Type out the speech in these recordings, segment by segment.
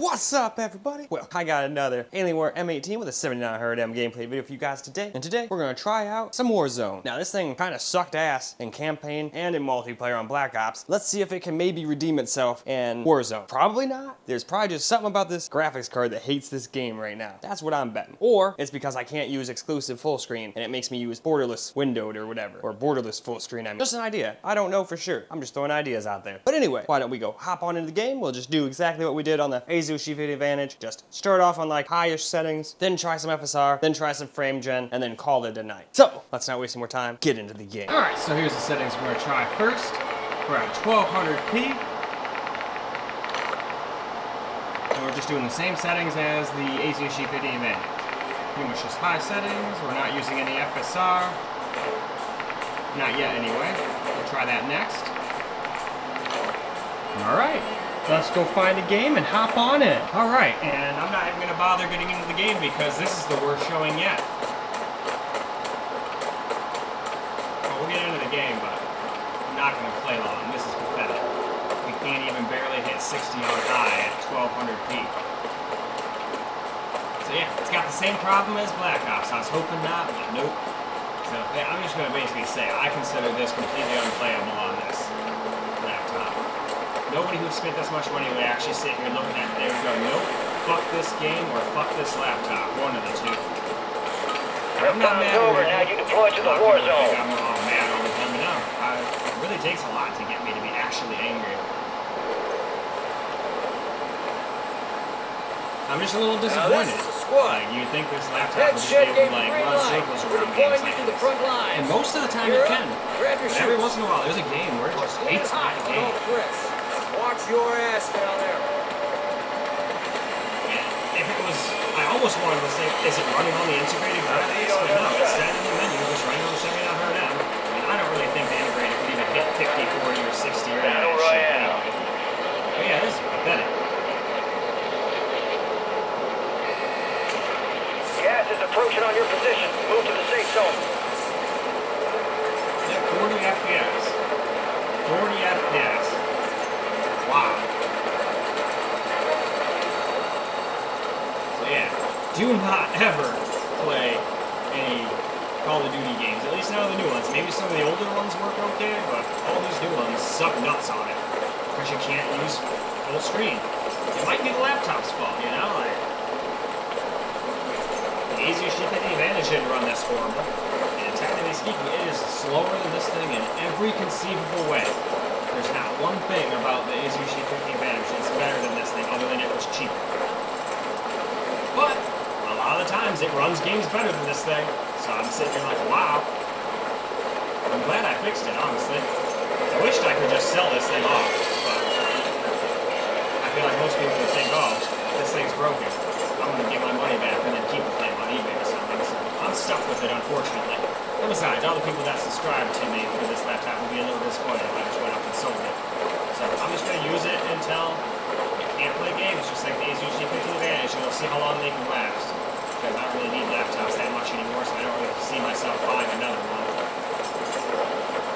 What's up, everybody? Well, I got another Alienware M18 with a 7900m gameplay video for you guys today. And today, we're gonna try out some Warzone. Now, this thing kind of sucked ass in campaign and in multiplayer on Black Ops. Let's see if it can maybe redeem itself in Warzone. Probably not. There's probably just something about this graphics card that hates this game right now. That's what I'm betting. Or, it's because I can't use exclusive full screen, and it makes me use borderless windowed or whatever. Or borderless full screen, I mean. Just an idea. I don't know for sure. I'm just throwing ideas out there. But anyway, why don't we go hop on into the game? We'll just do exactly what we did on the Azushi Video Advantage. Just start off on like highish settings, then try some FSR, then try some frame gen, and then call it a night. So, let's not waste any more time, get into the game. Alright, so here's the settings we're gonna try first. We're at 1200p. And we're just doing the same settings as the Azushi Video Advantage. Pretty much just high settings, we're not using any FSR. Not yet anyway. We'll try that next. Alright. Let's go find a game and hop on it. Alright, and I'm not even going to bother getting into the game because this is the worst showing yet. Well, we'll get into the game, but I'm not going to play long. This is pathetic. We can't even barely hit 60 on high at 1200p. So yeah, it's got the same problem as Black Ops. I was hoping not, but nope. So yeah, I'm just going to basically say I consider this completely unplayable on this laptop. Nobody who spent this much money would actually sit here looking at it. They would go, nope, fuck this game or fuck this laptop. One of the two. I'm not mad over. Now you deploy to the Warzone. I'm all mad over it. Let me know. It really takes a lot to get me to be actually angry. I'm just a little disappointed. Like, you'd think this laptop would just be able to like run circles around games like this. And most of the time it can. But every once in a while there's a game where it just hates that game. Watch your ass down there. If it was, I almost wanted to say, is it running on the integrated graphics? But no, it's set in the menu, it's running on the 7900M. I mean, I don't really think the integrated could even hit 50, 40, or 60 or anything. But yeah, this is pathetic. Gas is approaching on your position. Move to the safe zone. Yeah, 40 FPS. 40 FPS. Wow. So yeah, do not ever play any Call of Duty games, at least none of the new ones. Maybe some of the older ones work okay, but all these new ones suck nuts on it. Because you can't use full screen. It might be the laptop's fault, you know? Like, the Azushi Video Advantage didn't run this horrible. And technically speaking, it is slower than this thing in every conceivable way. There's not one thing about the Azushi 50 Advantage that's better than this thing, other than it was cheaper. But a lot of the times it runs games better than this thing, so I'm sitting here like, wow. I'm glad I fixed it, honestly. I wished I could just sell this thing off, but I feel like most people would think, oh, this thing's broken. I'm gonna get my money back and then keep the thing on eBay or something. So I'm stuck with it, unfortunately. And besides, all the people that subscribed to me for this laptop would be a little disappointed if I just went up and sold it. So I'm just going to use it until I can't play games, just like the Azushi 50 Advantage, and we'll see how long they can last. Because I don't really need laptops that much anymore, so I don't really see myself buying another one.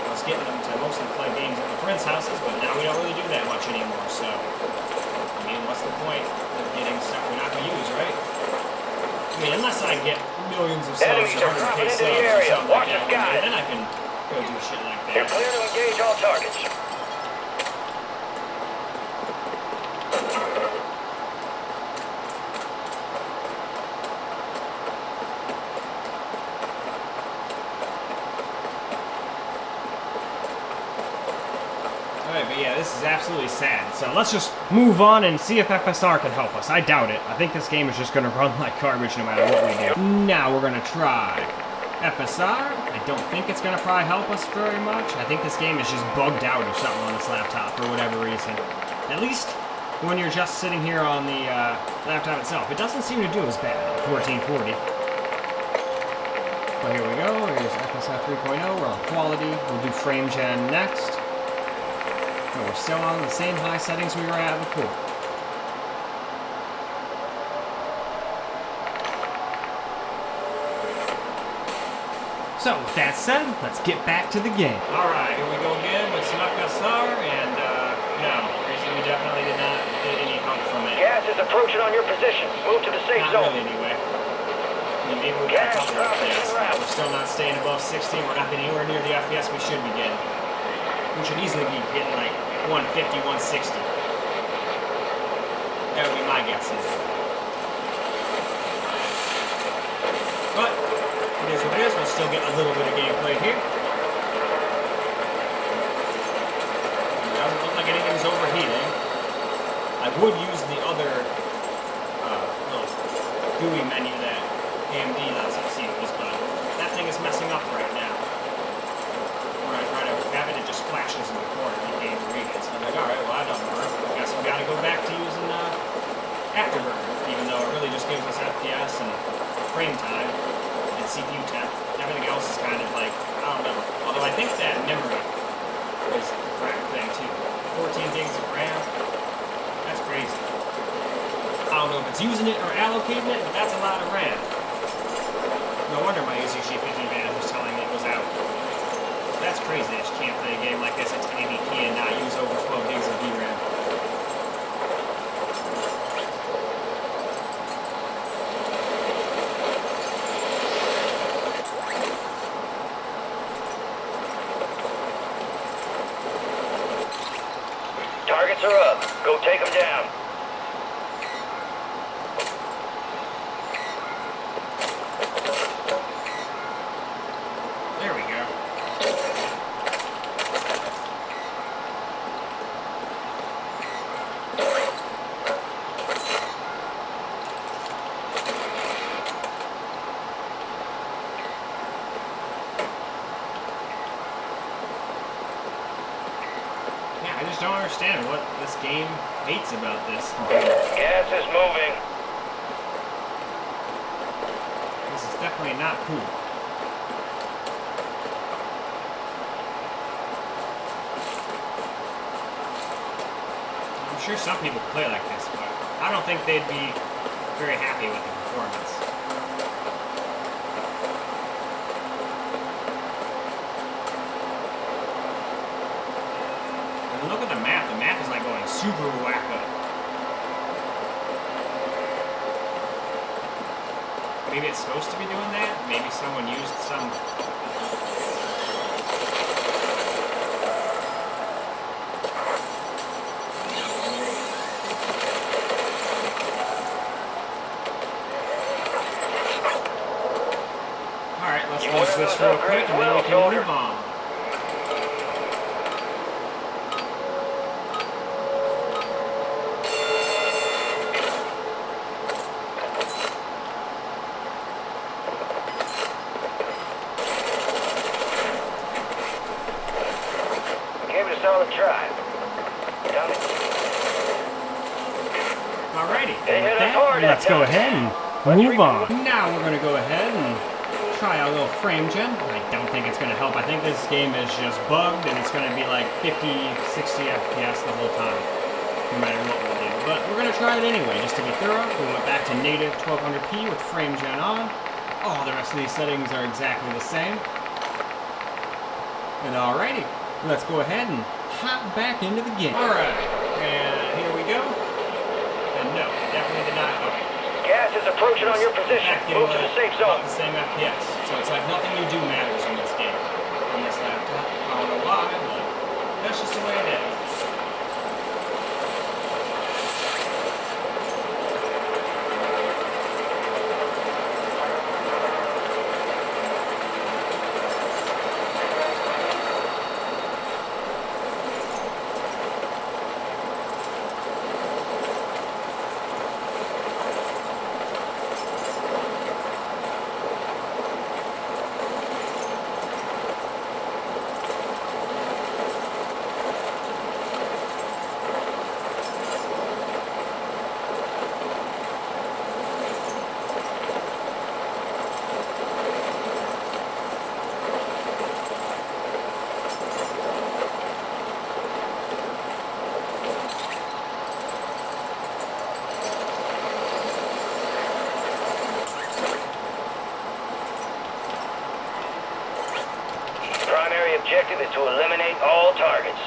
I was getting them to mostly play games at my friends' houses, but now we don't really do that much anymore, so I mean, what's the point of getting stuff we're not going to use, right? I mean, unless I get millions of subs, 100k subs or something like that, then I can go do shit like that. You're clear to engage all targets. Alright, but yeah, this is absolutely sad. So let's just move on and see if FSR can help us. I doubt it. I think this game is just going to run like garbage no matter what we do. Now we're going to try FSR. I don't think it's going to probably help us very much. I think this game is just bugged out or something on this laptop for whatever reason. At least when you're just sitting here on the laptop itself. It doesn't seem to do as bad on 1440. But here we go. Here's FSR 3.0. We're on quality. We'll do frame gen next. And we're still on the same high settings we were at before. So, with that said, let's get back to the game. Alright, here we go again with some FSR, and no, we definitely did not get any help from it. Gas Gas is approaching on your position. Move to the safe Not zone. really, anyway. I mean, maybe we'll get a couple of FPS, but we're still not staying above 60. We're not getting anywhere near the FPS we should be getting. We should easily be getting like 150, 160. That would be my guess. But it is what it is. We'll still get a little bit of gameplay here. It doesn't look like anything's overheating. I would use the other little GUI menu that AMD lets us use, but that thing is messing up right now. When I try to have it, it just flashes in the corner and the game reads it. So I'm like, alright, well that doesn't work. I guess we gotta go back to using Afterburner, even though it really just gives us FPS and frame time and CPU temp. Everything else is kind of like, I don't know. Although I think that memory is the correct thing too. 14 gigs of RAM. That's crazy. I don't know if it's using it or allocating it, but that's a lot of RAM. No wonder my AMD 50 Advantage was telling me it was out. That's crazy that you can't play a game like this at 1080p and not use over 12 gigs of VRAM. Targets are up. Go take them down. There we go. Yeah, I just don't understand what this game hates about this computer. Gas is moving. This is definitely not cool. I'm sure some people play like this, but I don't think they'd be very happy with the performance. And look at the map. The map is like going super wacko. Maybe it's supposed to be doing that? Maybe someone used some... Alright, let's use this real quick and then we can move on. Gave it a solid try. Done it. Alrighty, They with hit us that, hard that let's go time. ahead and move on. Now we're going to go ahead and try our little frame gen. I don't think it's going to help. I think this game is just bugged and it's going to be like 50, 60 FPS the whole time, no matter what we do. But we're going to try it anyway, just to be thorough. We went back to native 1200p with frame gen on. All the rest of these settings are exactly the same. And alrighty, let's go ahead and hop back into the game. Alright, and here we go. And no, it definitely did not help. Gas is approaching on your position. Move to the safe About zone. the same FPS. So it's like nothing you do matters in this game. On this laptop. I don't know why, but that's just the way it is. Primary objective is to eliminate all targets.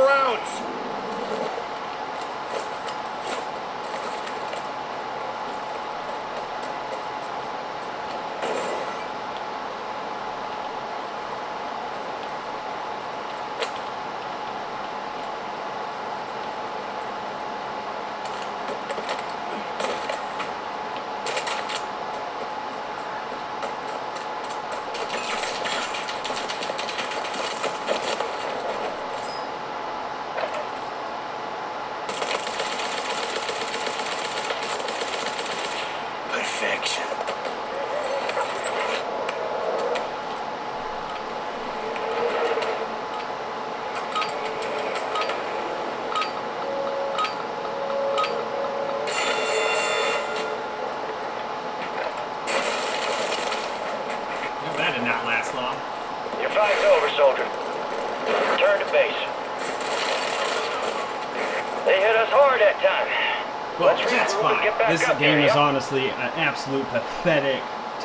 rounds. Perfection. That did not last long. Your fight's over, soldier. Return to base. They hit us hard that time. Well, Let's that's regroup and fine. get back This up game there, is yeah? honestly an absolute pathetic,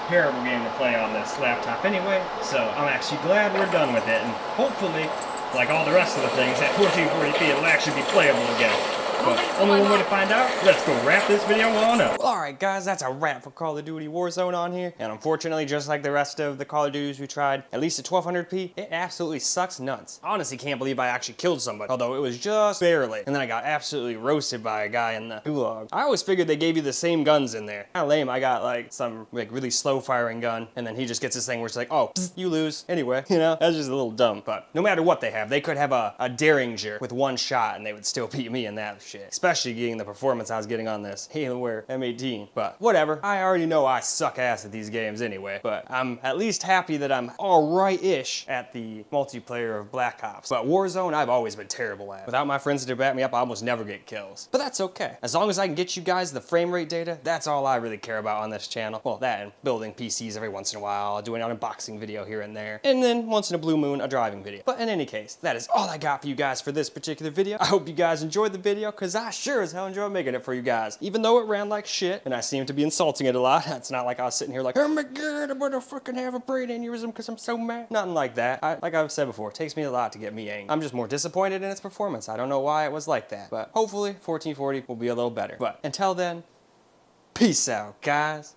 terrible game to play on this laptop anyway, so I'm actually glad we're done with it, and hopefully, like all the rest of the things, at 1440p it'll actually be playable again. But only one way to find out, let's go wrap this video on up. Well, alright guys, that's a wrap for Call of Duty Warzone on here. And unfortunately, just like the rest of the Call of Duties we tried, at least at 1200p, it absolutely sucks nuts. I honestly can't believe I actually killed somebody, although it was just barely. And then I got absolutely roasted by a guy in the gulag. I always figured they gave you the same guns in there. Kinda lame, I got like some like really slow firing gun, and then he just gets this thing where it's like, oh, psst, you lose. Anyway, you know, that's just a little dumb. But no matter what they could have a Derringer with one shot and they would still beat me in that shit. Especially getting the performance I was getting on this Alienware M18. But whatever, I already know I suck ass at these games anyway. But I'm at least happy that I'm alright-ish at the multiplayer of Black Ops. But Warzone, I've always been terrible at. Without my friends to back me up, I almost never get kills. But that's okay. As long as I can get you guys the frame rate data, that's all I really care about on this channel. Well, that and building PCs every once in a while, doing an unboxing video here and there, and then once in a blue moon, a driving video. But in any case, that is all I got for you guys for this particular video. I hope you guys enjoyed the video, because I sure as hell enjoyed making it for you guys. Even though it ran like shit, and I seem to be insulting it a lot, it's not like I was sitting here like, oh my god, I'm gonna fucking have a brain aneurysm because I'm so mad. Nothing like that. Like I've said before, it takes me a lot to get me angry. I'm just more disappointed in its performance. I don't know why it was like that, but hopefully 1440 will be a little better. But until then, peace out, guys.